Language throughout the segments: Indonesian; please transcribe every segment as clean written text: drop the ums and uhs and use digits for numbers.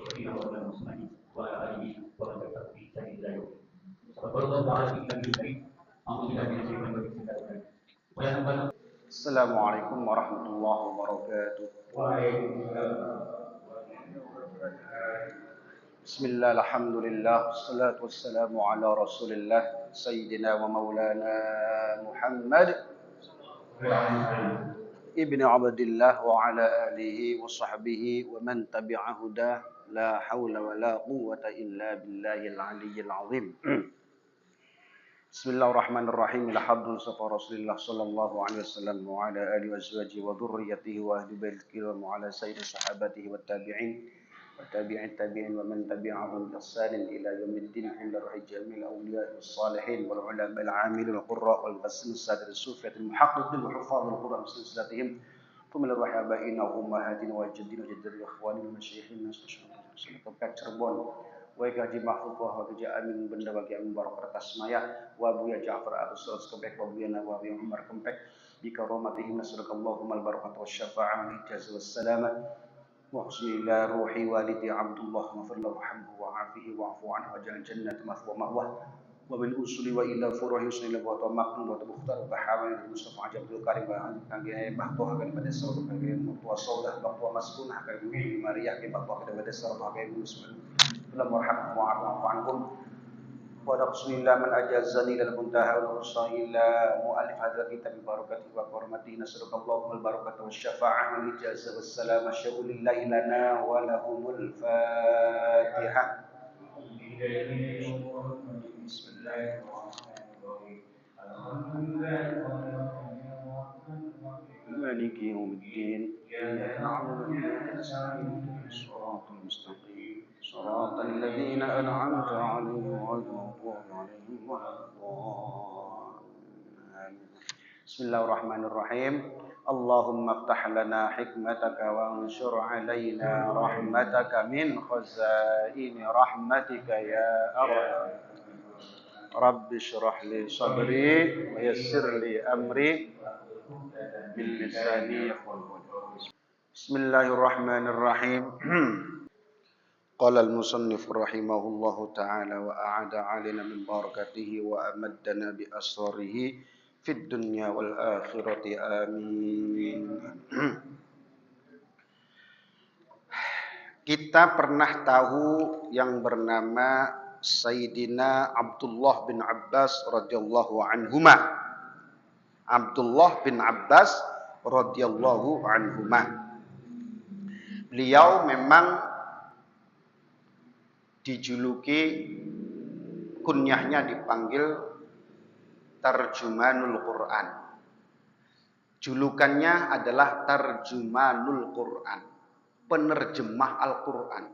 والمستقيم والمستقيم وعلى اله وصحبه باحسان الى يوم الدين. صدق الله تعالى في كتابه الكريم. اعوذ بالله من الشيطان الرجيم. بسم الله الرحمن الرحيم. Assalamualaikum warahmatullahi wabarakatuh. Waalaikumsalam. Bismillah, alhamdulillah, wassalatu wassalamu ala rasulillah, Sayyidina wa maulana Muhammad ibn Abdillah wa ala alihi wa sahbihi wa man tabi'a hudah, la hawla wa la quwwata illa billahil aliyyil azim. Bismillahirrahmanirrahim. Alhamdulillah safa Rasulillah sallallahu alaihi wasallam wa ala alihi wa azwajihi wa dhurriyyatihi wa ahli baitihi wa ala sayyidi sahabatihi wa tabi'in wa tabi'in tabi'in wa man tabi'ahum bi ihsanin ila yaumiddin inda ruhi jamil awliya was salihin wal ulama al amilin wal qurra wal ghassin sadir sufiyat al muhaqqiqin wa hufaz al quran silsilatihim thumma al rahabain wa ummahatin wa jaddin wa jaddin wa ikhwanin wa masyayikhin nasallallahu Cirebon wa Haji Mahfud wa Haji Amin benda bagi Amin Barak Tasmaya wa Buya Ja'far Abdus Kempek wa Buya Nawawi Umar Kempek bi karamatihi nasrakallahu mal barakatuh wasyafa'ah wal ijazah wassalamah wa husnila ruhi walidi Abdullah wa firlahu hamhu wa afihi wa afu anhu wa ja'al jannat mathwa mahwah wa min usuli wa ila furuhi husnila wa tamaqun wa tabukhtar wa hamal Mustafa Abdul Karim wa kangge bahto hakan pada sawu kangge mutua saudah bahto maskun hakan bi Maria ke bahto pada sawu hakan muslim Bismillahirrahmanirrahim wa'afu ankum wa rasulillah man ajazani lil muntaha wa rasulillah mu'allif hadzal kitab bi barakatihi wa hurmatihi nasrukallahu wal barakata wasyafa'ah wal ijazah wassalam asyhadu lana wa lahumul fatihah. مالك يوم الدين إياك نعبد وإياك نستعين صراط المستقيم صراط الذين أنعمت عليهم غير المغضوب عليهم ولا الضالين. بسم الله الرحمن الرحيم. اللهم افتح لنا حكمتك وانشر علينا رحمتك من خزائن رحمتك يا أرحم. رب اشرح لي صدري ويسر لي أمري باللساني يفقهوا قولي. بسم الله الرحمن الرحيم. قال المصنف رحمه الله تعالى وأعاد علينا من بركاته وأمدنا بأسراره في الدنيا والآخرة آمين. Kita pernah tahu yang bernama Sayyidina Abdullah bin Abbas radhiyallahu anhuma. Abdullah bin Abbas radhiyallahu anhuma. Beliau memang dijuluki, kunyahnya dipanggil Tarjumanul Quran. Julukannya adalah Tarjumanul Quran, penerjemah Al-Quran.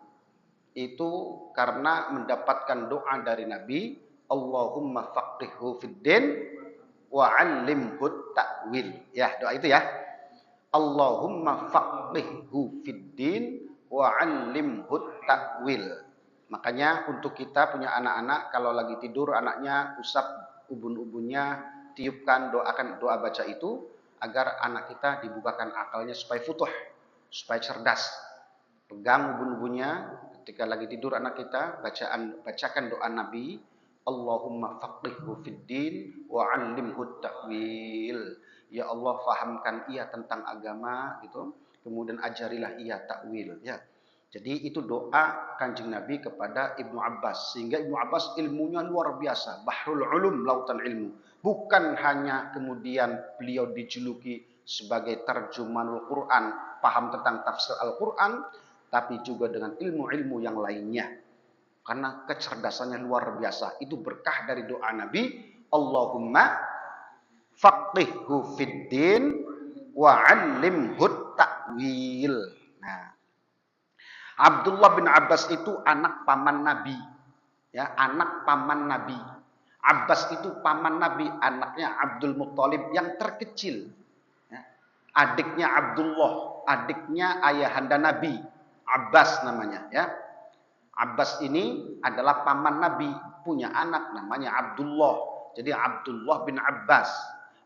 Itu karena mendapatkan doa dari Nabi, Allahumma faqihhu fiddin wa 'allimhu ta'wil. Ya, doa itu ya. Allahumma faqihhu fiddin wa 'allimhu ta'wil. Makanya untuk kita punya anak-anak, kalau lagi tidur anaknya usap ubun-ubunnya, tiupkan, doakan doa baca itu agar anak kita dibukakan akalnya supaya futuh, supaya cerdas. Pegang ubun-ubunnya ketika lagi tidur anak kita, bacakan doa Nabi, Allahumma faqihhu fiddin wa 'allimhu ta'wil. Ya Allah, fahamkan ia tentang agama gitu, kemudian ajarilah ia takwil ya. Jadi itu doa Kanjeng Nabi kepada Ibnu Abbas, sehingga Ibnu Abbas ilmunya luar biasa, bahrul ulum, lautan ilmu. Bukan hanya kemudian beliau dijuluki sebagai tarjumanul Quran, paham tentang tafsir Al-Quran, tapi juga dengan ilmu-ilmu yang lainnya. Karena kecerdasannya luar biasa. Itu berkah dari doa Nabi, Allahumma faqihhu fiddin wa 'allimhu ta'wil. Nah, Abdullah bin Abbas itu anak paman Nabi. Ya, anak paman Nabi. Abbas itu paman Nabi, anaknya Abdul Muttalib yang terkecil. Ya, adiknya Abdullah, adiknya ayahanda Nabi, Abbas namanya. Ya, Abbas ini adalah paman Nabi, punya anak namanya Abdullah. Jadi Abdullah bin Abbas.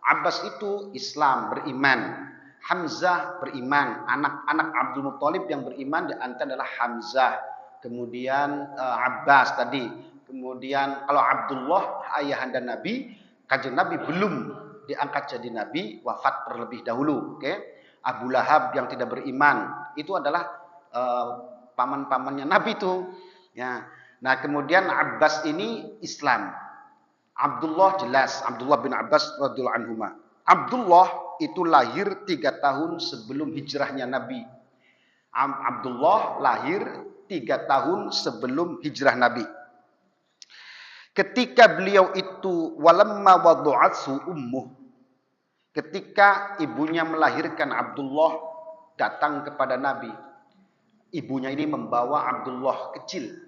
Abbas itu Islam, beriman. Hamzah beriman, anak-anak Abdul Muttalib yang beriman di antara adalah Hamzah, kemudian Abbas tadi, kemudian kalau Abdullah ayahanda Nabi, kanjeng Nabi belum diangkat jadi Nabi, wafat terlebih dahulu. Oke, Abu Lahab yang tidak beriman itu adalah paman-pamannya Nabi itu. Ya. Nah kemudian Abbas ini Islam. Abdullah jelas, Abdullah bin Abbas radhiyallahu anhuma. Abdullah itu lahir 3 tahun sebelum hijrahnya Nabi. Abdullah lahir 3 tahun sebelum hijrah Nabi. Ketika beliau itu walamma wadu'atsu ummuh. Ketika ibunya melahirkan Abdullah datang kepada Nabi. Ibunya ini membawa Abdullah kecil.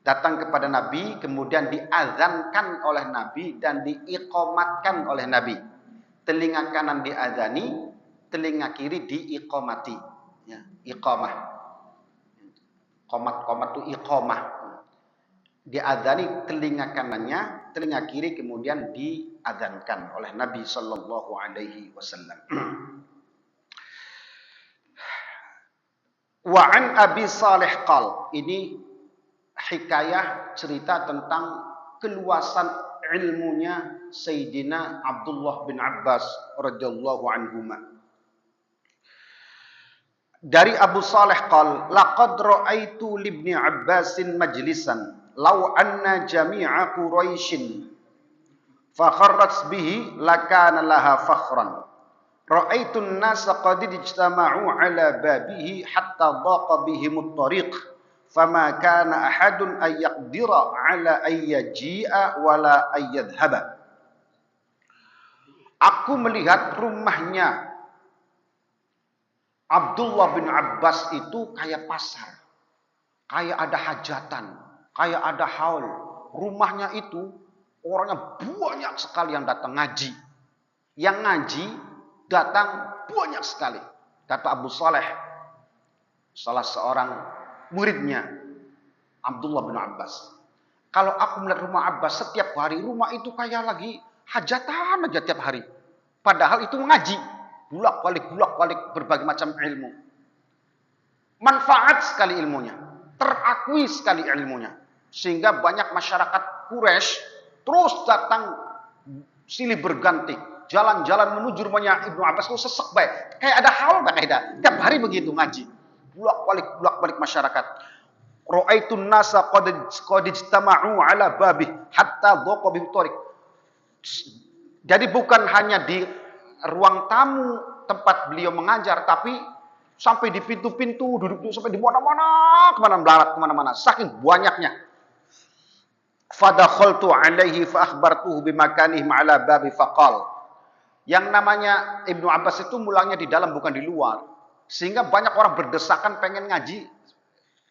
Datang kepada Nabi, kemudian diazankan oleh Nabi dan diiqamatkan oleh Nabi. Telinga kanan diazani, telinga kiri diiqamati. Ya, iqamah. Qomat itu iqamah. Diazani telinga kanannya, telinga kiri kemudian diazankan oleh Nabi sallallahu alaihi wasallam. Wa an Abi Salih qal, ini hikayah cerita tentang keluasan ilmunya Sayyidina Abdullah bin Abbas radhiyallahu anhuma. Dari Abu Salih qal, laqad ra'aitu li ibni Abbasin majlisan law anna jami'a Quraisyin fakharrat bihi lakana laha fakhran. Ra'aitu an-nasa qad ijtama'u 'ala babihi hatta dhaqa bihim at-tariq. Fama kana ahadun ay yaqdira ala ay yaji'a wala ay yadhhaba. Aku melihat rumahnya Abdullah bin Abbas itu kayak pasar. Kayak ada hajatan, kayak ada haul. Rumahnya itu orangnya banyak sekali yang datang ngaji. Yang ngaji datang banyak sekali. Kata Abu Saleh, salah seorang muridnya Abdullah bin Abbas. Kalau aku melihat rumah Abbas setiap hari, rumah itu kayak lagi hajatan aja tiap hari. Padahal itu ngaji. Bulak-balik berbagai macam ilmu. Manfaat sekali ilmunya. Terakui sekali ilmunya. Sehingga banyak masyarakat Quraisy terus datang silih berganti. Jalan-jalan menuju rumahnya Ibnu Abbas itu sesek baik. Kayak ada hal baik. Tiap hari begitu ngaji. Bulak-balik masyarakat. Ra'aitun nasa qad ijtama'u 'ala babih hatta dhaqa bihim tariq. Jadi bukan hanya di ruang tamu tempat beliau mengajar, tapi sampai di pintu-pintu, duduk sampai di mana-mana, kemana-mana, saking banyaknya. Fadakhaltu 'alaihi fa akhbartuhu bimakanihi 'ala babi faqal. Yang namanya Ibnu Abbas itu mulangnya di dalam bukan di luar. Sehingga banyak orang berdesakan pengen ngaji,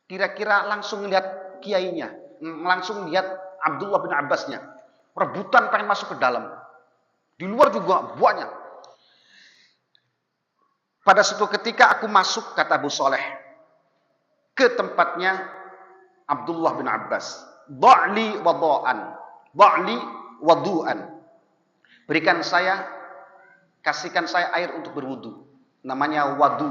kira-kira langsung lihat kiainya, langsung lihat Abdullah bin Abbasnya. Rebutan pengen masuk ke dalam. Di luar juga banyak. Pada suatu ketika aku masuk, kata Abu Saleh, ke tempatnya Abdullah bin Abbas. Da'li wadu'an. Kasihkan saya air untuk berwudu. Namanya wadu.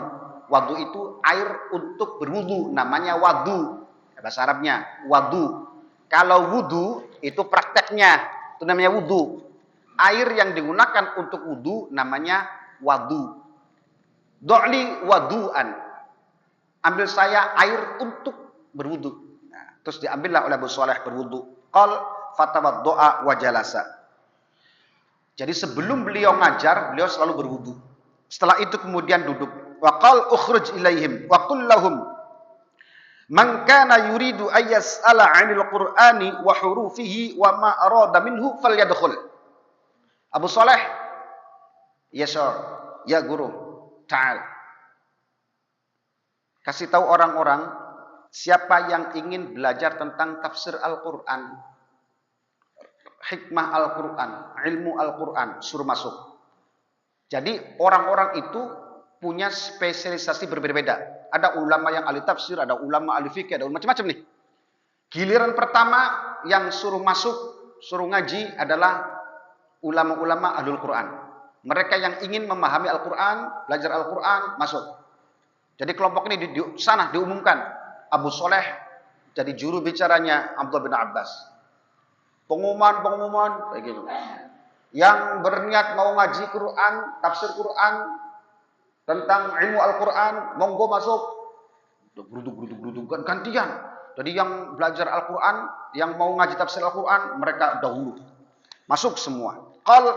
Wadu itu air untuk berwudu. Namanya wadu. Bahasa Arabnya wadu. Kalau wudu itu prakteknya. Itu namanya wudu. Air yang digunakan untuk wudu namanya wadu. Do'li wadu'an. Ambil saya air untuk berwudu. Nah, terus diambillah oleh Abu Saleh berwudu. Qal fatawaddo'a wa jalasa. Jadi sebelum beliau ngajar, beliau selalu berwudu. Setelah itu kemudian duduk. Wa qal ukhruj ilaihim wa qul lahum man kana yuridu ay yas'ala 'anil Qur'ani wa hurufihi wa ma arada minhu falyadkhul. Abu Saleh, ya sir, ya guru, ta'al. Kasih tahu orang-orang siapa yang ingin belajar tentang tafsir Al-Qur'an, hikmah Al-Qur'an, ilmu Al-Qur'an, suruh masuk. Jadi orang-orang itu punya spesialisasi berbeda-beda. Ada ulama yang ahli tafsir, ada ulama ahli fikih, ada macam-macam nih. Giliran pertama yang suruh masuk, suruh ngaji adalah ulama-ulama ahlul Quran. Mereka yang ingin memahami Al-Quran, belajar Al-Quran, masuk. Jadi kelompok ini di sana diumumkan. Abu Saleh jadi juru bicaranya Abdullah bin Abbas. Pengumuman kayak gitu. Yang berniat mau ngaji Quran, tafsir Quran, tentang ilmu Al-Quran, monggo masuk. Beruduk kan gantian. Jadi yang belajar Al-Quran, yang mau ngaji tafsir Al-Quran, mereka dahulu. Masuk semua. Qal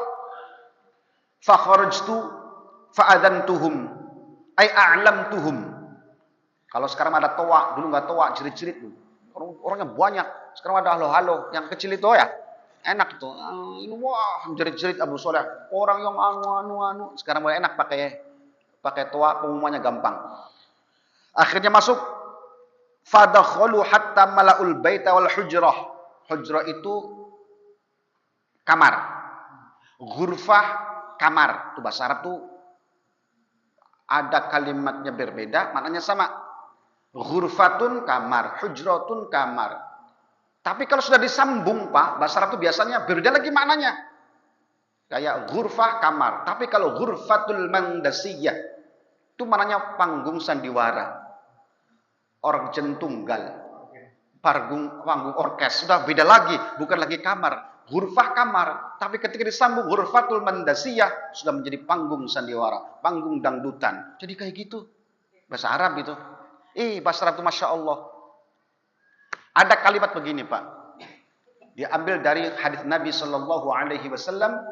fa kharajtu fa adantuhum ay a'lamtuhum. Kalau sekarang ada toa, dulu nggak toa, jerit-jerit. Orangnya banyak. Sekarang ada halo-halo, yang kecil itu ya. Enak itu. Ini wah, jerit-jerit Abu Soleh. Orang yang anu. Sekarang mulai enak pakai toa, pengumumannya gampang. Akhirnya masuk. Fadakhalu hatta mala'ul baita wal hujrah. Hujrah itu kamar. Ghurfah kamar. Itu bahasa Arab tuh ada kalimatnya berbeda, maknanya sama. Ghurfatun kamar, hujratun kamar. Tapi kalau sudah disambung, Pak, bahasa Arab itu biasanya berbeda lagi maknanya. Kayak ghurfah kamar. Tapi kalau ghurfatul mandasiyah, itu maknanya panggung sandiwara. Organ tunggal. Panggung orkes. Sudah beda lagi. Bukan lagi kamar. Ghurfah kamar. Tapi ketika disambung ghurfatul mandasiyah, sudah menjadi panggung sandiwara. Panggung dangdutan. Jadi kayak gitu. Bahasa Arab itu. Bahasa Arab itu Masya Allah. Ada kalimat begini, Pak. Diambil dari hadis Nabi Sallallahu Alaihi Wasallam.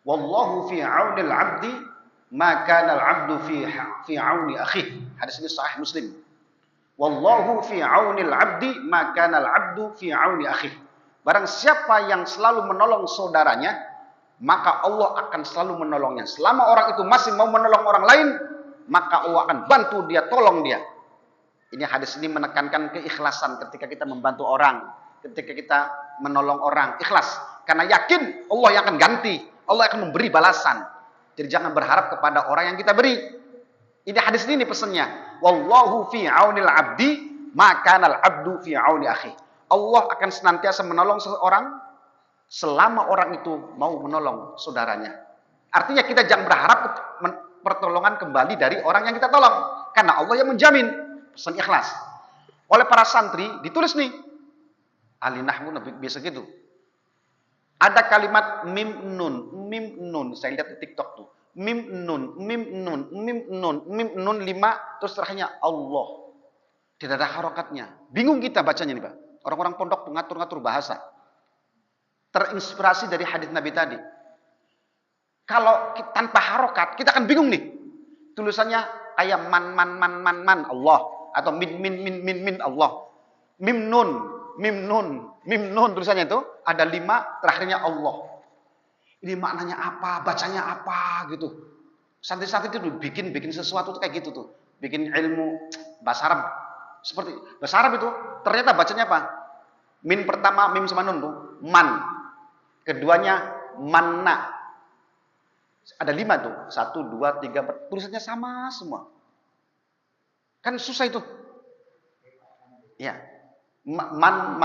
Wallahu fi aunil abdi, ma kana al-abdu fi auni akhih. Hadis ini sahih Muslim. Wallahu fi aunil abdi, ma kana al-abdu fi auni akhih. Barang siapa yang selalu menolong saudaranya, maka Allah akan selalu menolongnya. Selama orang itu masih mau menolong orang lain, maka Allah akan bantu dia, tolong dia. Ini hadis ini menekankan keikhlasan ketika kita membantu orang, ketika kita menolong orang, ikhlas. Karena yakin Allah yang akan ganti, Allah akan memberi balasan. Jadi jangan berharap kepada orang yang kita beri. Ini hadis ini pesannya. Wallahu fi aunil abdi, maka al abdu fi auni akhi. Allah akan senantiasa menolong seseorang selama orang itu mau menolong saudaranya. Artinya kita jangan berharap pertolongan kembali dari orang yang kita tolong. Karena Allah yang menjamin. Pesan ikhlas. Oleh para santri ditulis nih. Ahli nahwu biasa gitu. Ada kalimat mim nun. Saya lihat di TikTok tuh. Mim nun 5 terus terakhirnya Allah. Tidak ada harokatnya. Bingung kita bacanya nih, Pak. Orang-orang pondok pengatur-ngatur bahasa. Terinspirasi dari hadis Nabi tadi. Kalau tanpa harokat, kita akan bingung nih. Tulisannya kayak man Allah. Atau min Allah. Mim nun tulisannya itu ada 5 terakhirnya Allah. Ini maknanya apa, bacanya apa gitu. Santri-santri itu bikin sesuatu tuh kayak gitu tuh. Bikin ilmu bahasa Arab. Seperti bahasa Arab itu ternyata bacanya apa? Min pertama mim sama nun tuh man. Keduanya manna. Ada 5 tuh. 1 2 3 4 tulisannya sama semua. Kan susah itu. Ya. Man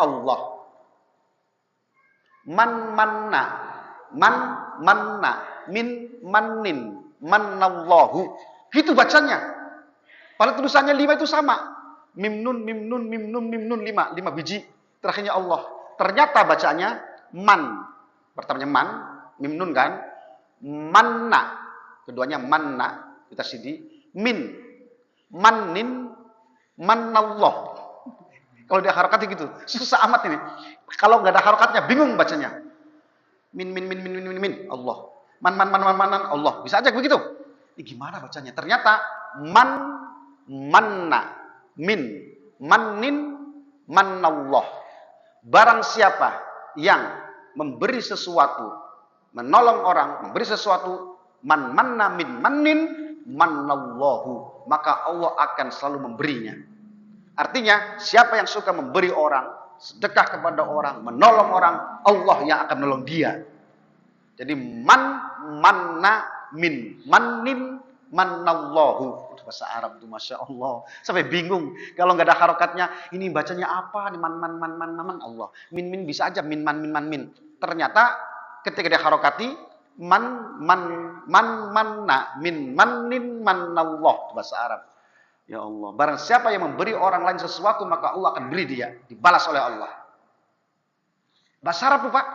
Allah. Manna. Min mannin. Mannallahu. Gitu bacanya. Padahal tulisannya 5 itu sama. Mim nun 5 biji. Terakhirnya Allah. Ternyata bacanya man. Pertamanya man, mim nun kan. Manna. Keduanya manna. Kita sidi. Min mannin manallah. Kalau dia harokatnya gitu, susah amat ini. Kalau nggak ada harokatnya, bingung bacanya. Min Allah. Man Allah. Bisa aja begitu. Ini gimana bacanya? Ternyata manna min mannin manallah. Barang siapa yang memberi sesuatu, menolong orang, memberi sesuatu, manna min mannin manallahu, maka Allah akan selalu memberinya. Artinya siapa yang suka memberi orang, sedekah kepada orang, menolong orang, Allah yang akan menolong dia. Jadi manna min mannin manallahu. Itu bahasa Arab itu Masya Allah. Sampai bingung kalau nggak ada harokatnya, ini bacanya apa nih? Man Allah. Min bisa aja min Ternyata ketika dia harokati manna min mannin manallah, bahasa Arab. Ya Allah, barang siapa yang memberi orang lain sesuatu, maka Allah akan beri dia, dibalas oleh Allah. Bahasa Arab, Pak.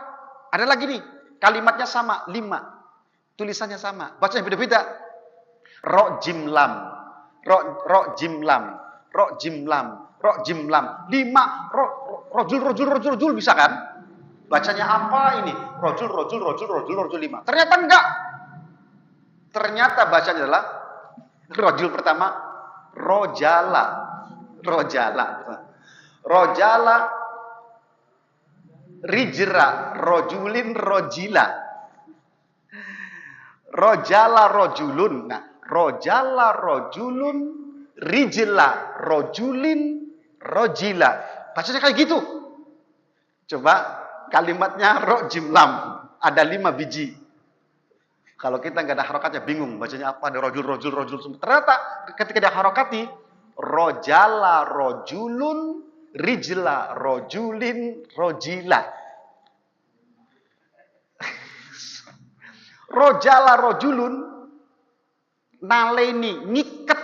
Ada lagi nih, kalimatnya sama, 5. Tulisannya sama, bacanya beda-beda. Ro jim lam, ro jim lam, ro jim lam, ro jim lam. 5, rojul bisa kan? Bacanya apa ini? Rojul 5. Ternyata enggak. Ternyata bacanya adalah rojul pertama, rojala, rijra, rojulin, rojila, rojala, rojulun. Nah, rojala, rojulun, rijla, rojulin, rojila. Bacanya kayak gitu. Coba kalimatnya rojim lam, ada 5 biji. Kalau kita nggak ada harokatnya bingung bacanya apa, ada rojul. Ternyata ketika dia harokati, rojala, rojulun, rijla, rojulin, rojila. Rojala, rojulun, naleni, ngikat,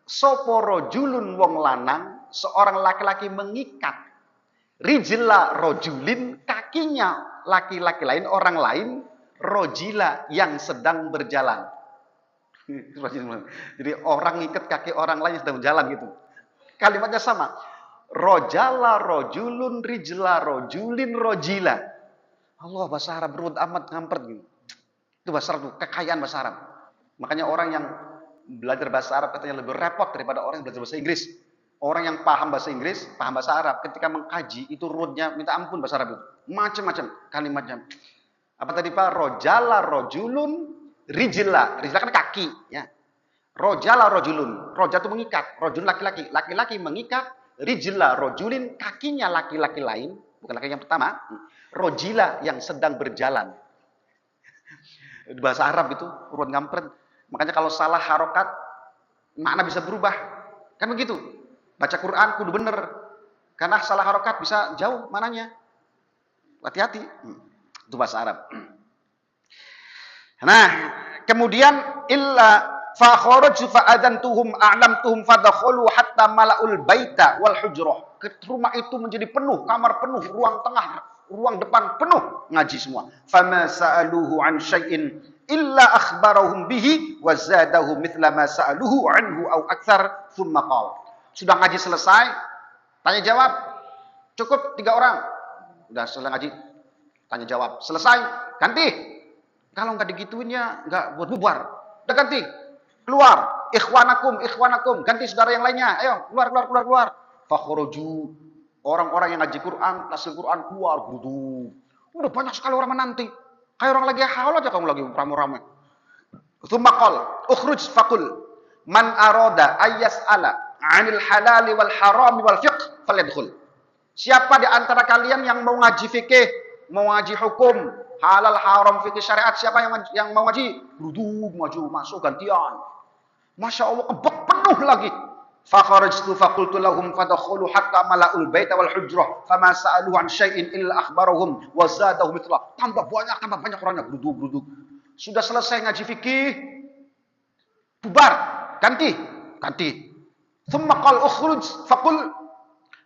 sopo rojulun wong lanang, seorang laki-laki mengikat. Rijla, rojulin, kakinya laki-laki lain, orang lain, rojila yang sedang berjalan. Jadi orang ngikat kaki orang lain yang sedang berjalan gitu. Kalimatnya sama. Rojala, rojulun, rijla, rojulin, rojila. Allah, bahasa Arab berut amat ngampert gitu. Itu bahasa Arab, kekayaan bahasa Arab. Makanya orang yang belajar bahasa Arab katanya lebih repot daripada orang yang belajar bahasa Inggris. Orang yang paham bahasa Inggris, paham bahasa Arab, ketika mengkaji itu rutnya minta ampun bahasa Arab itu. Macam-macam kalimatnya. Apa tadi Pak? Rojala, rojulun, rijla. Rijla kan kaki. Ya. Rojala, rojulun. Roja itu mengikat. Rojulun laki-laki. Laki-laki mengikat. Rijla, rojulin. Kakinya laki-laki lain. Bukan laki yang pertama. Rojila yang sedang berjalan. Bahasa Arab itu urut ngampret. Makanya kalau salah harokat, makna bisa berubah. Kan begitu. Baca Quran kudu bener. Karena salah harokat bisa jauh mananya. Hati-hati. Itu bahasa Arab. Nah, kemudian illa fa kharaju fa adantuhum a'lamtuhum fadkhulu hatta mala'ul baita wal hujrah. Rumah itu menjadi penuh, kamar penuh, ruang tengah, ruang depan penuh ngaji semua. Fama sa'aluhu an syai'in illa akhbarahum bihi wa zadahu mithla ma sa'aluhu anhu aw aktsar thumma qala. Sudah ngaji selesai, tanya jawab. Cukup 3 orang. Udah selesai ngaji. Tanya jawab, selesai, ganti. Kalau nggak digituin ya nggak buat bubar. Udah ganti, keluar. Ikhwanakum, ganti saudara yang lainnya. Ayo keluar. Fakhruju. Orang-orang yang ngaji Quran, hasil Quran keluar, brudu. Udah banyak sekali orang menanti. Kayak orang lagi haul aja kamu lagi ramai-ramai. Tsumma qala, ukhruj faqul man arada ayyas'ala 'anil halali wal harami wal fiqh falyadkhul. Siapa di antara kalian yang mau ngaji fikih, mau ngaji hukum, halal, haram, fikih, syariat, siapa yang mau ngaji? Duduk, maju, masuk, gantian. Masya Allah, kebek penuh lagi. Fakharajtu faqultu lahum fadkhulu hatta mala'ul baita wal hujrah fama sa'aluhu an syai'in illa akhbarahum wa zadahum mithla. Tambah banyak orangnya, duduk. Sudah selesai ngaji fikih, bubar, ganti. Thumma qala ukhruj faqul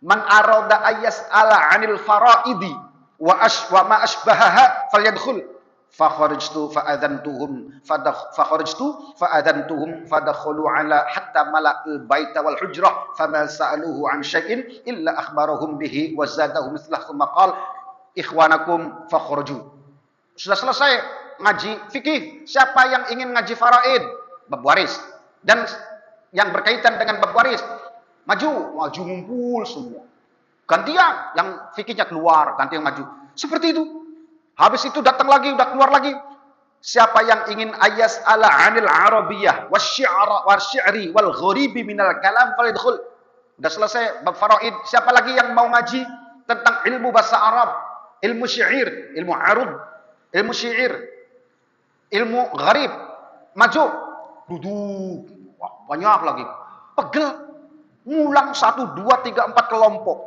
man arada ayyas'ala 'anil fara'idi wa ma asbahaha falyadkhul. Fakharajtu fa'adantuhum fadkhulu ala hatta mala'al baita wal hujrah fama sa'aluhu 'an syai'in illa akhbarahum bihi wa zadahum mithlah thumma qala ikhwanakum fakharuju. Sudah selesai ngaji fikih, siapa yang ingin ngaji faraid, bab waris, dan yang berkaitan dengan bab waris, maju ngumpul semua. Gantian yang fikihnya keluar, ganti yang maju. Seperti itu. Habis itu datang lagi, udah keluar lagi. Siapa yang ingin ayas ala 'anil arabiyyah wasyi'ri wal ghoribi minal kalam falyadkhul. Udah selesai bab faraid. Siapa lagi yang mau ngaji tentang ilmu bahasa Arab, ilmu syair, ilmu arud, ilmu syair, ilmu gharib, maju. Duduk. Wah, banyak lagi. Pegel. Ngulang 1, 2, 3, 4 kelompok.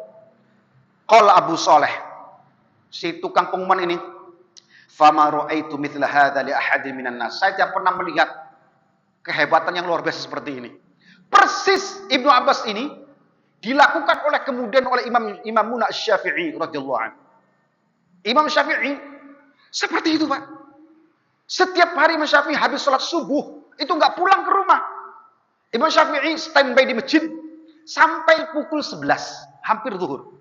Qala Abu Saleh, si tukang pengumuman ini, fama ra'aitu mithla hadza li ahadin minan nas. Saya tidak pernah melihat kehebatan yang luar biasa seperti ini. Persis Ibnu Abbas ini dilakukan kemudian oleh Imam Muna Syafi'i radhiyallahu anhu. Imam Syafi'i seperti itu, Pak. Setiap hari Imam Syafi'i habis sholat subuh itu nggak pulang ke rumah. Imam Syafi'i standby di masjid sampai pukul 11, hampir zuhur.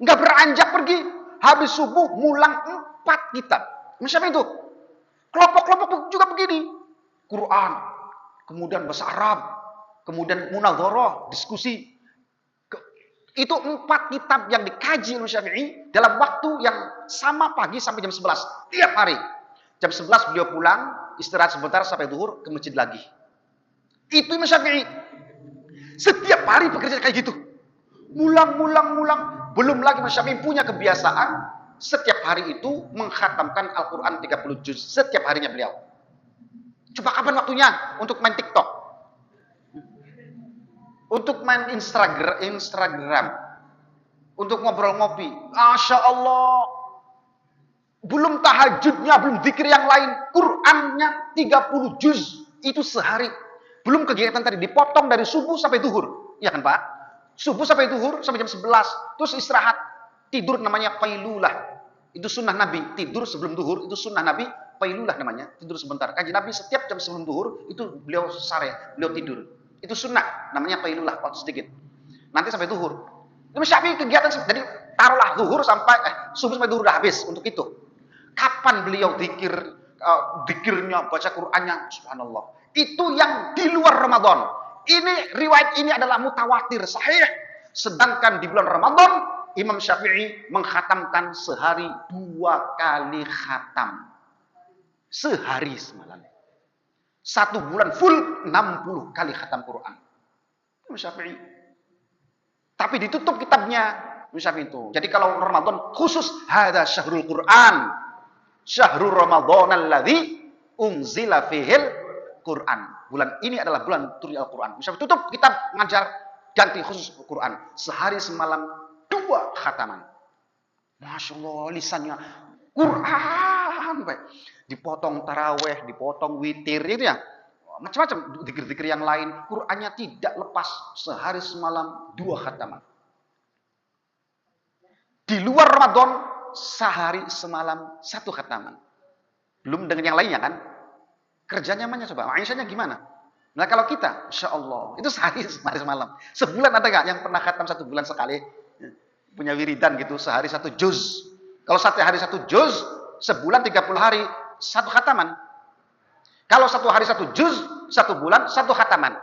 Nggak beranjak pergi. Habis subuh mulang 4 kitab. Imam Syafi'i itu. Kelompok-kelompok juga begini. Quran, kemudian bahasa Arab, kemudian munadharah, diskusi. Itu 4 kitab yang dikaji oleh Syafi'i dalam waktu yang sama pagi sampai jam 11. Tiap hari. Jam 11 beliau pulang, istirahat sebentar sampai zuhur ke masjid lagi. Itu Imam Syafi'i. Setiap hari bekerja kayak gitu. Mulang. Belum lagi Imam Syafi'i punya kebiasaan setiap hari itu mengkhatamkan Al-Quran 30 juz. Setiap harinya beliau. Coba kapan waktunya untuk main TikTok? Untuk main Instagram. Untuk ngobrol ngopi. Masya Allah. Belum tahajudnya, belum zikir yang lain. Qurannya 30 juz. Itu sehari. Belum kegiatan tadi. Dipotong dari subuh sampai zuhur. Iya kan Pak? Subuh sampai zuhur sampai jam 11. Terus istirahat. Tidur namanya qailulah. Itu sunnah Nabi. Tidur sebelum zuhur. Itu sunnah Nabi. Qailulah namanya. Tidur sebentar. Kanjeng Nabi setiap jam sebelum zuhur. Itu beliau sare. Beliau tidur. Itu sunnah. Namanya qailulah. Waktu sedikit. Nanti sampai zuhur. Imam Syafi'i kegiatan. Jadi taruhlah zuhur sampai subuh sampai zuhur udah habis untuk itu. Kapan beliau zikirnya, baca Qur'annya, subhanallah. Itu yang di luar Ramadan. Ini riwayat ini adalah mutawatir, sahih. Sedangkan di bulan Ramadan, Imam Syafi'i mengkhatamkan sehari 2 kali khatam. Sehari semalam. 1 bulan full 60 kali khatam Quran. Imam Syafi'i. Tapi ditutup kitabnya Imam Syafi'i itu. Jadi kalau Ramadan khusus hadza syahrul Quran. Syahrul Ramadan alladzi unzila fihil Quran. Bulan ini adalah bulan turunnya Al-Quran. Misalnya tutup kitab ngajar ganti khusus Quran. Sehari semalam 2 khataman. Masya Allah lisannya Quran. Dipotong taraweh, dipotong witir itu ya. Macam-macam zikir-zikir yang lain. Qurannya tidak lepas. Sehari semalam 2 khataman. Di luar Ramadan sehari semalam 1 khataman. Belum dengan yang lainnya kan. Kerjanya mana coba? Aisyahnya gimana? Nah kalau kita, Insya Allah, itu sehari semalam. Sebulan ada nggak yang pernah khatam 1 bulan sekali? Punya wiridan gitu, sehari 1 juz. Kalau 1 hari 1 juz, sebulan 30 hari 1 khataman. Kalau 1 hari 1 juz, 1 bulan 1 khataman.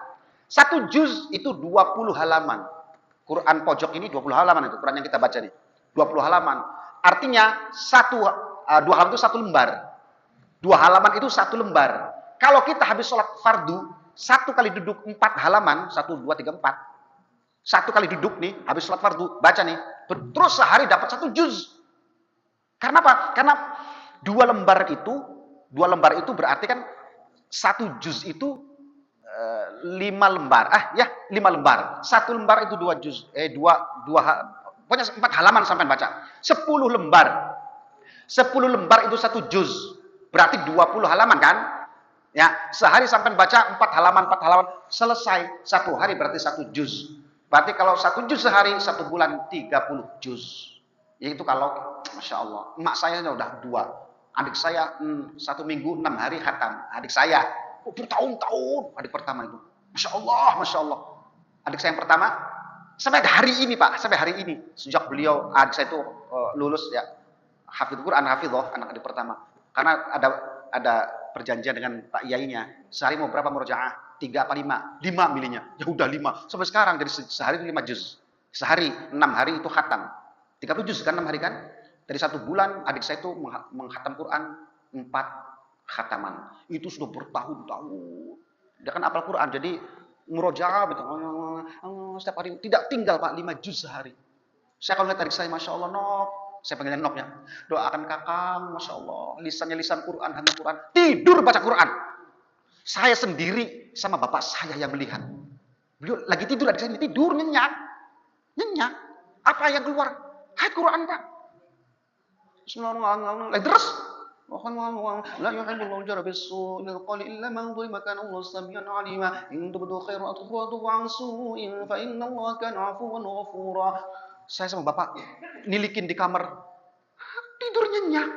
1 juz itu 20 halaman. Quran pojok ini 20 halaman itu, Quran yang kita baca nih. 20 halaman. Artinya 2 halaman itu 1 lembar. 2 halaman itu 1 lembar. Kalau kita habis sholat fardu, 1 kali duduk 4 halaman, 1, 2, 3, 4. 1 kali duduk nih, habis sholat fardu, baca nih. Terus sehari dapat 1 juz. Karena apa? Karena 2 lembar itu berarti kan 1 juz itu 5 lembar. 5 lembar. 1 lembar itu 2 juz. Pokoknya 4 halaman sampai baca. 10 lembar. 10 lembar itu 1 juz. Berarti 20 halaman kan? Ya, sehari sampai baca 4 halaman, selesai. 1 hari berarti 1 juz. Berarti kalau 1 juz sehari, 1 bulan 30 juz. Yaitu kalau, Masya Allah, emak saya udah 2. Adik saya 1 minggu 6 hari khatam. Adik saya, bertahun-tahun. Adik pertama itu. Masya Allah. Adik saya yang pertama, sampai hari ini Pak, sampai hari ini. Sejak beliau, adik saya itu lulus ya. Hafidz Quran, hafidzoh, anak adik pertama. Karena ada perjanjian dengan Pak Yainya. Sehari mau berapa murojaah? 3 apa 5? 5 milihnya. Ya udah 5. Sampai sekarang jadi sehari itu 5 juz. Sehari 6 hari itu khatam. 30 juz kan 6 hari kan? Dari 1 bulan adik saya itu menghatam Quran 4 khataman. Itu sudah bertahun-tahun. Dia kan hafal Quran. Jadi murojaah setiap hari tidak tinggal Pak 5 juz sehari. Saya kalau lihat adik saya, Masya Allah, Nok. Saya panggilnya Noknya. Doakan kakang, Masya Allah. Lisannya lisan Quran, hanya Quran. Tidur baca Quran. Saya sendiri sama bapak saya yang melihat. Beliau lagi tidur, adik saya tidur, nyenyak. Apa yang keluar? Ayat Quran Pak. Bismillahirrahmanirrahim. Terus لا يحب الله الجهر بالسوء من القول إلا من ظلم كان الله سميعا عليما إن تبدوا خيرا أو تخفوه عن سوء فإن الله كان عفوا غفورا. Saya sama bapak nilikin di kamar, tidur nyenyak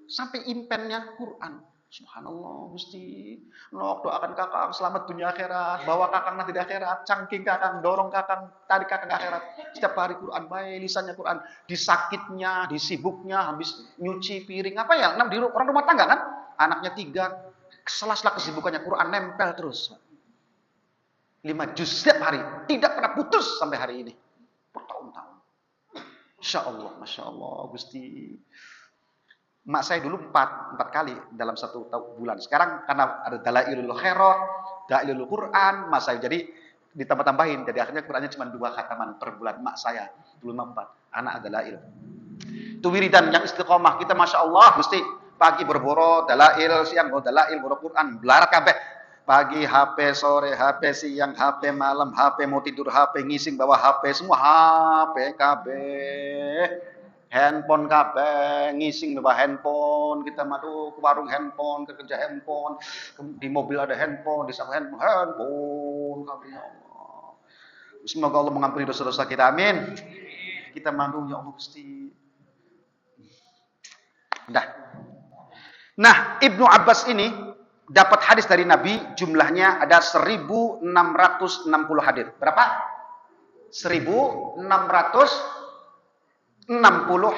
sampai impennya Quran. Subhanallah Gusti. Nok doakan kakak selamat dunia akhirat, bawa kakak nanti di akhirat, cangking kakak, dorong kakak, tarik kakak ke akhirat. Setiap hari Quran baik, lisannya Quran, di sakitnya, di sibuknya, habis nyuci piring apa ya? Di orang rumah tangga kan? Anaknya 3, sela-sela kesibukannya Quran nempel terus. 5 juz setiap hari, tidak pernah putus sampai hari ini. Bertahun-tahun. Masya Allah Gusti. Mak saya dulu 4 kali dalam 1 bulan. Sekarang karena ada dalailul khairat, dalailul Quran, mak saya jadi ditambah-tambahin. Jadi akhirnya Qurannya cuma 2 khataman per bulan. Mak saya dulu 4, anak dalail. Itu wiridan yang istiqomah kita, masya Allah, mesti pagi berboro dalail, siang dalail, boro Quran, belarak kabeh. Pagi HP, sore HP, siang HP, malam HP, mau tidur HP, ngising bawa HP, semua HP kabeh. Handphone kabeh, ngising bawa handphone, kita madu ke warung handphone, ke kerja handphone, di mobil ada handphone, di sana handphone kabeh ya Allah. Semoga Allah mengampuni dosa-dosa kita, amin. Kita madu ya Allah Gusti. Nah, Ibnu Abbas ini dapat hadis dari Nabi, jumlahnya ada 1660 hadis. Berapa? 1660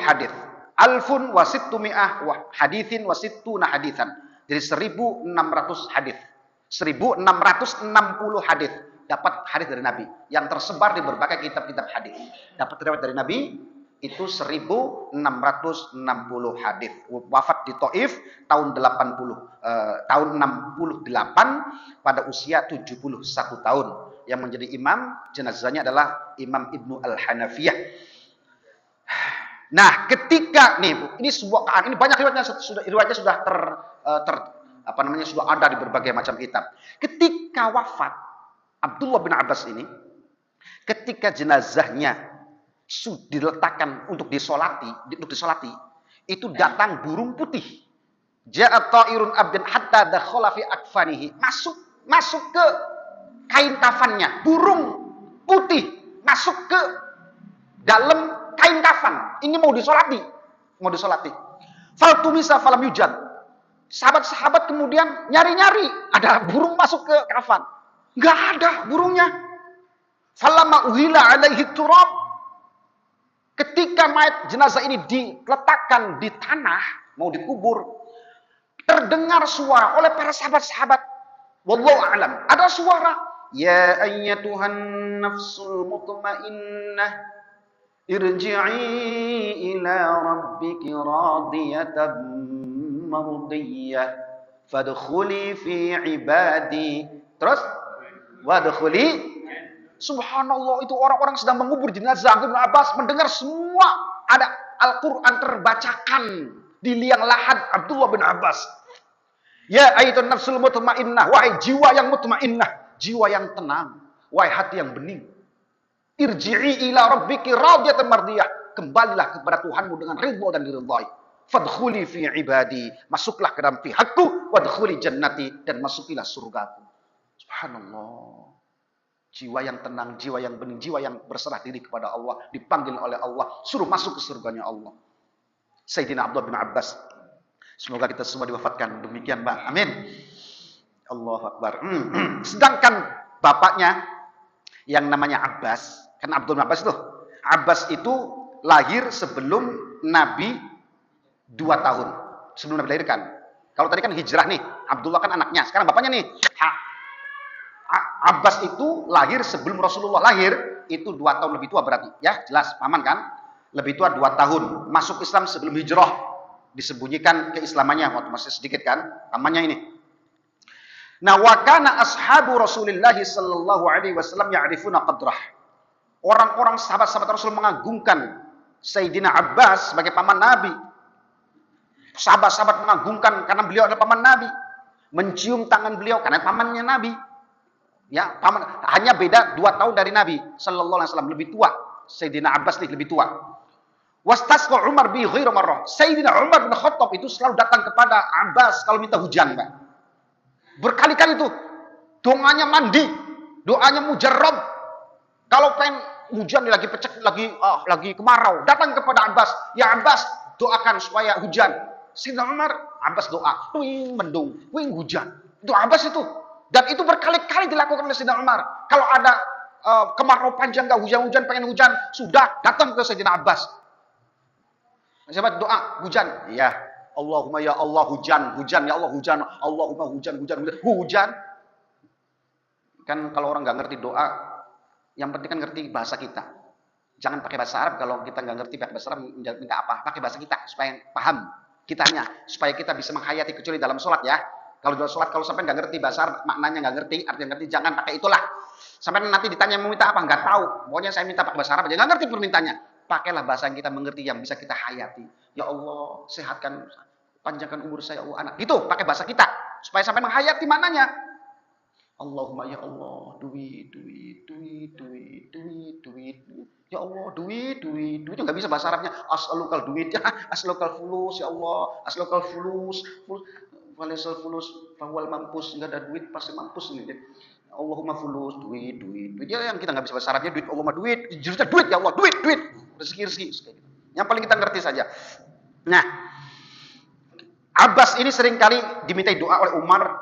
hadis. Alfun wa sittumi'ah wa hadithin wa sittuna hadithan. Jadi 1600 hadis. 1660 hadis dapat hadis dari Nabi yang tersebar di berbagai kitab-kitab hadis. Dapat riwayat dari Nabi itu 1660 hadis. Wafat di Taif tahun 68 pada usia 71 tahun. Yang menjadi imam jenazahnya adalah Imam Ibnu Al-Hanafiyah. Nah, ketika ini sebuah ini banyak riwayatnya sudah sudah ada di berbagai macam kitab. Ketika wafat Abdullah bin Abbas ini, ketika jenazahnya diletakkan untuk disolati, itu datang burung putih. Ja'a ta'irun abdin hatta dakhala fi akfanihi. Masuk ke kain kafannya, burung putih masuk ke dalam kain kafan. Ini mau disolati. Faltumisa falam yujad. Sahabat-sahabat kemudian nyari-nyari, ada burung masuk ke kafan. Enggak ada burungnya. Falamma uhila alaihi turab. Ketika mayat jenazah ini diletakkan di tanah, mau dikubur, terdengar suara oleh para sahabat-sahabat. Wallahu a'lam. Ada suara, ya ayyatuhan nafsul mutmainnah, irji'i ila rabbiki radiyatan mardiyah fadkhuli fi ibadi. Terus wadkhuli. Subhanallah, itu orang-orang sedang mengubur jenazah Ibnu Abbas, mendengar semua ada Al-Qur'an terbacakan di liang lahat Abdullah bin Abbas. Ya ayyuhan nafsul mutmainnah, wahai jiwa yang mutmainnah, jiwa yang tenang, wahai hati yang bening. Irji'i ila rabbiki radiyatan mardiyah. Kembalilah kepada Tuhanmu dengan ridha dan diridhai. Fadkhuli fi ibadi. Masuklah ke dalam pihakku. Wadkhuli jannati. Dan masukilah surgaku. Subhanallah. Jiwa yang tenang, jiwa yang bening, jiwa yang berserah diri kepada Allah. Dipanggil oleh Allah. Suruh masuk ke surganya Allah. Sayyidina Abdullah bin Abbas. Semoga kita semua diwafatkan. Demikian, Mbak. Amin. Allahu Akbar. Sedangkan bapaknya yang namanya Abbas. Kan Abdul bin Abbas itu. Abbas itu lahir sebelum Nabi 2 tahun. Sebelum Nabi lahirkan. Kalau tadi kan hijrah nih. Abdullah kan anaknya. Sekarang bapaknya nih. Abbas itu lahir sebelum Rasulullah lahir. Itu 2 tahun lebih tua berarti. Ya jelas. Paman kan. Lebih tua 2 tahun. Masuk Islam sebelum hijrah. Disembunyikan keislamannya. Waktu masih sedikit kan. Pamannya ini. Nah, wa kana ashabu Rasulillah sallallahu alaihi wasallam ya'rifuna qadrah. Orang-orang sahabat-sahabat Rasul mengagungkan Sayyidina Abbas sebagai paman Nabi. Sahabat-sahabat mengagungkan karena beliau adalah paman Nabi. Mencium tangan beliau karena pamannya Nabi. Ya, paman, hanya beda 2 tahun dari Nabi sallallahu alaihi wasallam, lebih tua. Sayyidina Abbas nih lebih tua. Wastasqa Umar bi ghairu marrah. Sayyidina Umar bin Khattab itu selalu datang kepada Abbas kalau minta hujan, Pak. Berkali-kali itu doanya mandi, doanya mujarrab. Kalau pengen hujan lagi pecek, lagi kemarau, datang kepada Abbas, "Ya Abbas, doakan supaya hujan." Sayyidina Umar, Abbas doa, wing mendung, wing hujan. Itu Abbas itu. Dan itu berkali-kali dilakukan oleh Sayyidina Umar. Kalau ada kemarau panjang, nggak hujan-hujan, pengen hujan, sudah datang ke Sayyidina Abbas. Siapa doa hujan? Iya. Allahumma ya Allah hujan, hujan ya Allah hujan, Allahumma hujan, hujan, hujan, hujan. Kan kalau orang nggak ngerti doa, yang penting kan ngerti bahasa kita. Jangan pakai bahasa Arab kalau kita nggak ngerti pakai bahasa Arab minta apa? Pakai bahasa kita supaya paham kitanya, supaya kita bisa menghayati kecuali dalam sholat ya. Kalau dalam sholat kalau sampai nggak ngerti bahasa Arab, maknanya nggak ngerti, artinya ngerti, jangan pakai itulah. Sampai nanti ditanya mau minta apa nggak tahu. Pokoknya saya minta pakai bahasa Arab aja, nggak ngerti permintaannya. Pakailah bahasa yang kita mengerti yang bisa kita hayati. Ya Allah, sehatkan, panjangkan umur saya, Allah anak. Gitu, pakai bahasa kita supaya sampai menghayati maknanya. Allahumma ya Allah, duit. Ya Allah, duit. Itu nggak bisa bahasa Arabnya. As'alukal duit, ya, as'alukal fulus, ya Allah, as'alukal fulus. Walisal fulus, fawal mampus, nggak ada duit pasti mampus nih. Allahumma fulus, duit. Dia yang kita nggak bisa bahasa Arabnya duit, Allahumma duit, jurusnya duit ya Allah, duit. Rezeki. Yang paling kita ngerti saja. Nah, Abbas ini seringkali dimintai doa oleh Umar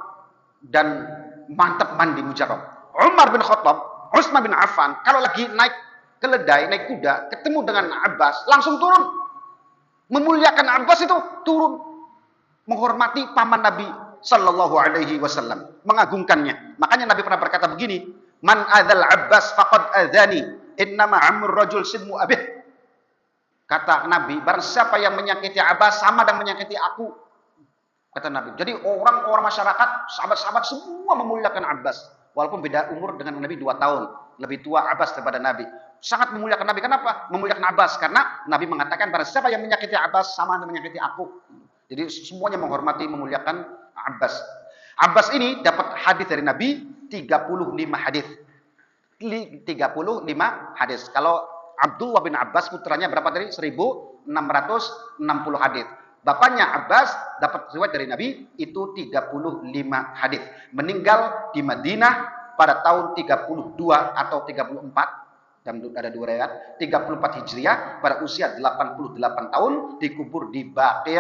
dan mantap mandi mujarab. Umar bin Khattab, Utsman bin Affan, kalau lagi naik keledai, naik kuda, ketemu dengan Abbas, langsung turun. Memuliakan Abbas itu turun. Menghormati paman Nabi sallallahu alaihi wasallam, mengagungkannya. Makanya Nabi pernah berkata begini, "Man adzal Abbas faqad adzani, innama amrul rajul sidmu abih." Kata Nabi, barang siapa yang menyakiti Abbas sama dan menyakiti aku. Kata Nabi. Jadi orang-orang masyarakat, sahabat-sahabat semua memuliakan Abbas. Walaupun beda umur dengan Nabi 2 tahun. Lebih tua Abbas daripada Nabi. Sangat memuliakan Nabi. Kenapa? Memuliakan Abbas. Karena Nabi mengatakan, barang siapa yang menyakiti Abbas sama dan menyakiti aku. Jadi semuanya menghormati, memuliakan Abbas. Abbas ini dapat hadis dari Nabi 35 hadis. 35 hadis. Kalau Abdullah bin Abbas putranya berapa tadi? 1660 hadis. Bapaknya Abbas dapat riwayat dari Nabi itu 35 hadis. Meninggal di Madinah pada tahun 32 atau 34. Dan ada 2 riwayat. 34 Hijriah pada usia 88 tahun dikubur di Baqi',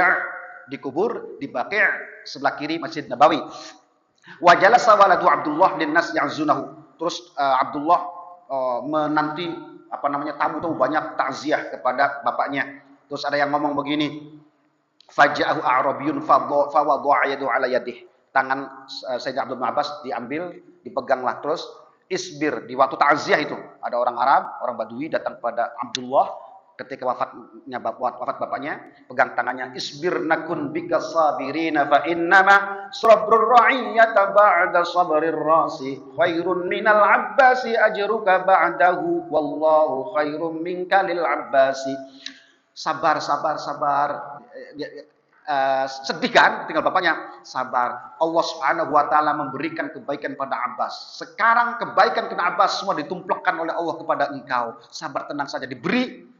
sebelah kiri Masjid Nabawi. Wa jalasa waladu Abdullah linnas ya'zunahu. Terus Abdullah menanti tamu-tamu banyak takziah kepada bapaknya. Terus ada yang ngomong begini, faja'ahu a'rabiyun fa wadha'a yadahu 'ala yadihi. Tangan Sayyidina Abdullah bin Abbas diambil, dipeganglah terus isbir. Di waktu takziah itu ada orang Arab, orang Badui datang kepada Abdullah ketika wafat bapaknya, pegang tangannya, isbir nakun bika sabirina fa innama sabrur ra'iyata ba'da sabrir rasi khairun minal abbasi ajruka ba'dahu wallahu khairum minka lil abbasi. Sabar. Sedih kan tinggal bapaknya. Sabar. Allah Subhanahu wa taala memberikan kebaikan pada Abbas. Sekarang kebaikan kepada Abbas semua ditumplakkan oleh Allah kepada engkau. Sabar, tenang saja, diberi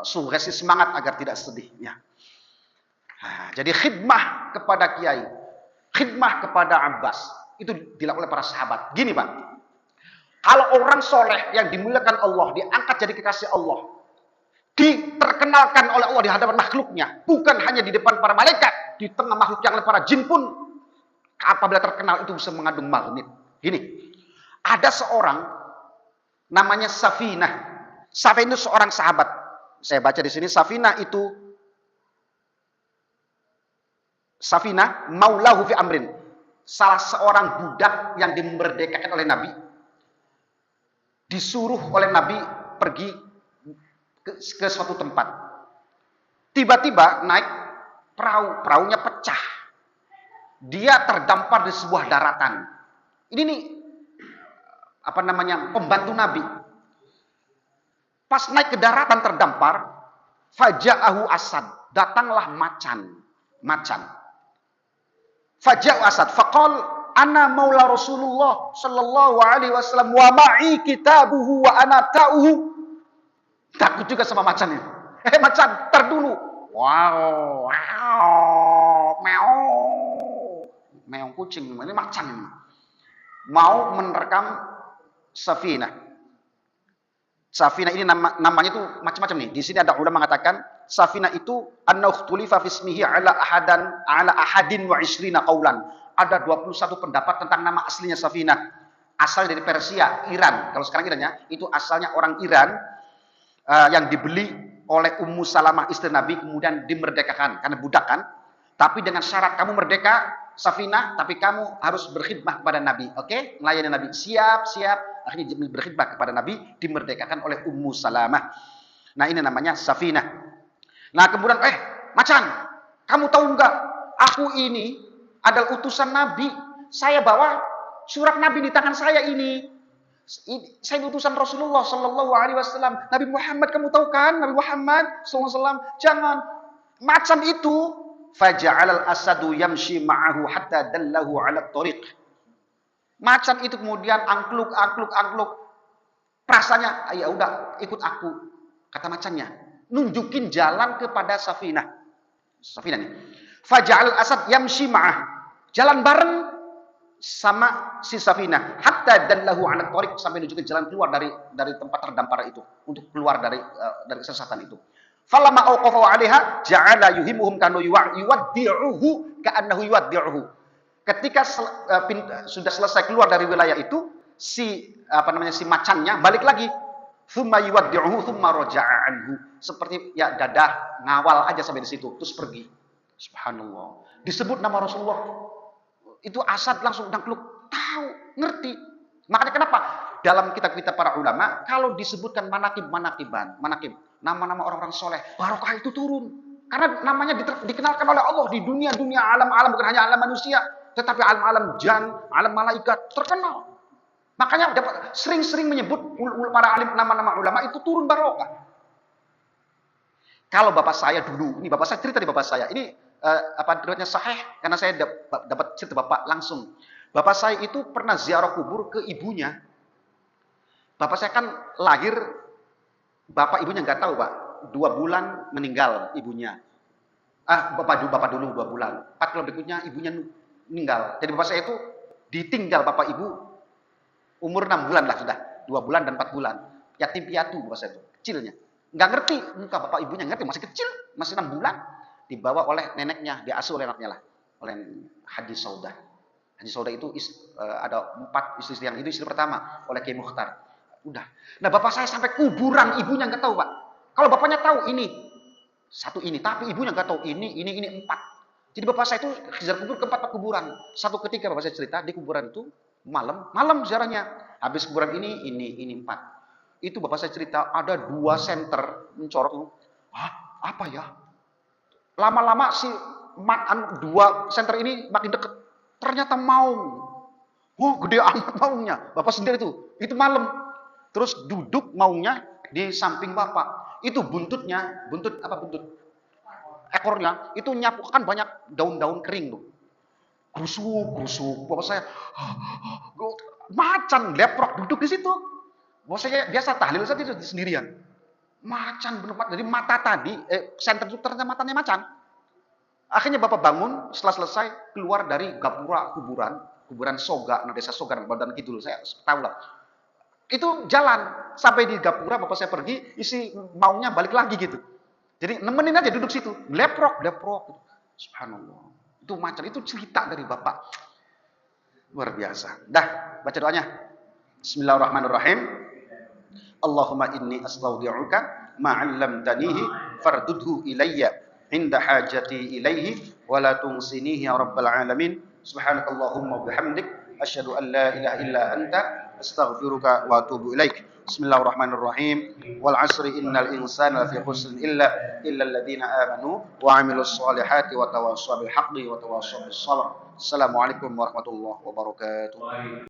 sugesti semangat agar tidak sedih ya. Jadi khidmah kepada kiai, khidmah kepada Abbas itu dilakukan oleh para sahabat. Gini Pak, kalau orang soleh yang dimuliakan Allah, diangkat jadi kekasih Allah, diterkenalkan oleh Allah di hadapan makhluknya, bukan hanya di depan para malaikat, di tengah makhluk yang lain, para jin pun apabila terkenal itu bisa mengandung magnet. Gini, ada seorang namanya Safinah. Safinah itu seorang sahabat. Saya baca di sini Safinah maulahu fi amrin. Salah seorang budak yang dimerdekakan oleh Nabi. Disuruh oleh Nabi pergi ke suatu tempat. Tiba-tiba naik perahunya pecah. Dia terdampar di sebuah daratan. Ini nih pembantu Nabi. Pas naik ke daratan terdampar, faja'ahu asad, datanglah macan. Faja'ahu asad, faqal ana maula Rasulullah sallallahu alaihi wasallam wa ma'i kitabuhu wa ana ta'uhu. Takut juga sama macan ini. Macan, tar dulu. Wow, wow, meow. Meow kucing, ini macan ini. Mau menerkam Safinah. Safinah ini namanya itu macam-macam nih. Di sini ada ulama mengatakan Safinah itu an-nakhtulifa fi ismihi ala ahadin wa isrina qaulan. Ada 21 pendapat tentang nama aslinya Safinah. Asal dari Persia, Iran. Kalau sekarang Iran ya, itu asalnya orang Iran yang dibeli oleh Ummu Salamah istri Nabi kemudian dimerdekakan karena budak kan. Tapi dengan syarat kamu merdeka Safinah, tapi kamu harus berkhidmah kepada Nabi. Oke? Melayani Nabi. Siap. Akhirnya berkhidmah kepada Nabi, dimerdekakan oleh Ummu Salamah. Nah, ini namanya Safinah. Nah, kemudian, macan, kamu tahu enggak? Aku ini adalah utusan Nabi. Saya bawa surat Nabi di tangan saya ini. Saya utusan Rasulullah Sallallahu Alaihi Wasallam. Nabi Muhammad, kamu tahu kan? Nabi Muhammad Sallallahu Alaihi Wasallam. Jangan. Macan itu faja'al al-asadu yamshi ma'ahu hatta dallahu 'ala at-tariq. Macan itu kemudian angkluk. Perasaannya, ya udah ikut aku, kata macannya. Nunjukin jalan kepada Safinah. Safinah nih. Faja'al al-asad yamshi ma'ah. Jalan bareng sama si Safinah. Hatta dallahu 'ala at-tariq, sampai nunjukin jalan keluar dari tempat terdampar itu, untuk keluar dari kesesatan itu. Falamma awqafu 'alaiha ja'ala yuhimuhum kanu yuwaddi'uhu ka'annahu yuwaddi'uhu. Ketika sudah selesai keluar dari wilayah itu, si macannya balik lagi. Tsumma yuwaddi'uhu tsumma raja'a anhu. Seperti ya dadah ngawal aja sampai di situ terus pergi. Subhanallah. Disebut nama Rasulullah. Itu Asad langsung dangkluk, tahu, ngerti. Makanya kenapa dalam kitab-kitab para ulama kalau disebutkan manakib, nama-nama orang-orang soleh, barokah itu turun. Karena namanya dikenalkan oleh Allah di dunia alam-alam, bukan hanya alam manusia, tetapi alam-alam jan, alam malaikat terkenal. Makanya sering-sering menyebut para alim nama-nama ulama itu turun barokah. Kalau bapak saya dulu, ini bapak saya cerita di bapak saya, ini riwayatnya sahih karena saya dapat cerita bapak langsung. Bapak saya itu pernah ziarah kubur ke ibunya. Bapak saya kan lahir, bapak ibunya nggak tahu pak, 2 bulan meninggal ibunya. Bapak dulu 2 bulan, 4 bulan berikutnya ibunya meninggal. Jadi bapak saya itu ditinggal bapak ibu umur 6 bulan lah sudah, 2 bulan dan 4 bulan. Yatim piatu bapak saya itu, kecilnya. Nggak ngerti, muka bapak ibunya ngerti, masih kecil, masih 6 bulan. Dibawa oleh neneknya, diasuh oleh anaknya lah, oleh Haji Saudah. Haji Saudah itu ada 4 istri yang itu istri pertama oleh Kiai Mukhtar. Udah. Nah bapak saya sampai kuburan ibunya nggak tahu pak. Kalau bapaknya tahu ini satu ini, tapi ibunya nggak tahu ini 4. Jadi bapak saya itu kejar kubur ke 4 kuburan. Satu ketika bapak saya cerita di kuburan itu malam ziarahnya. Habis kuburan ini 4. Itu bapak saya cerita ada 2 senter mencorok. Apa ya? Lama-lama si 2 senter ini makin deket. Ternyata maung. Gede amat maungnya. Bapak sendiri tuh. Itu malam. Terus duduk maungnya di samping bapak. Itu buntut ekornya itu nyapukan banyak daun-daun kering tuh. Grusuk. Bapak saya macan leprok duduk di situ. Bapak saya biasa tahlil saja sendirian. Macan benar. Jadi mata tadi senter itu ternyata matanya macan. Akhirnya bapak bangun setelah selesai keluar dari gapura kuburan Soga, desa Soga, Badan Kidul, saya tahu lah. Itu jalan sampai di gapura bapak saya pergi, isi maunya balik lagi gitu. Jadi nemenin aja duduk situ, leprok. Subhanallah. Itu macan, itu cerita dari bapak. Luar biasa. Dah, baca doanya. Bismillahirrahmanirrahim. Allahumma inni astaudi'uka ma'allamtanihi fardudhu ilayya inda hajati ilaihi wa la tunsinihi ya rabbal alamin. Subhanakallahumma bihamdik asyhadu an la ilaha illa anta astaghfiruka wa atubu ilaik. Bismillahirrahmanirrahim. Wal 'asri innal insana lafi khusr illa alladziina amanu wa 'amilus shalihati wa tawassaw bil haqqi wa tawassaw bis sabr. Assalamualaikum warahmatullahi wabarakatuh.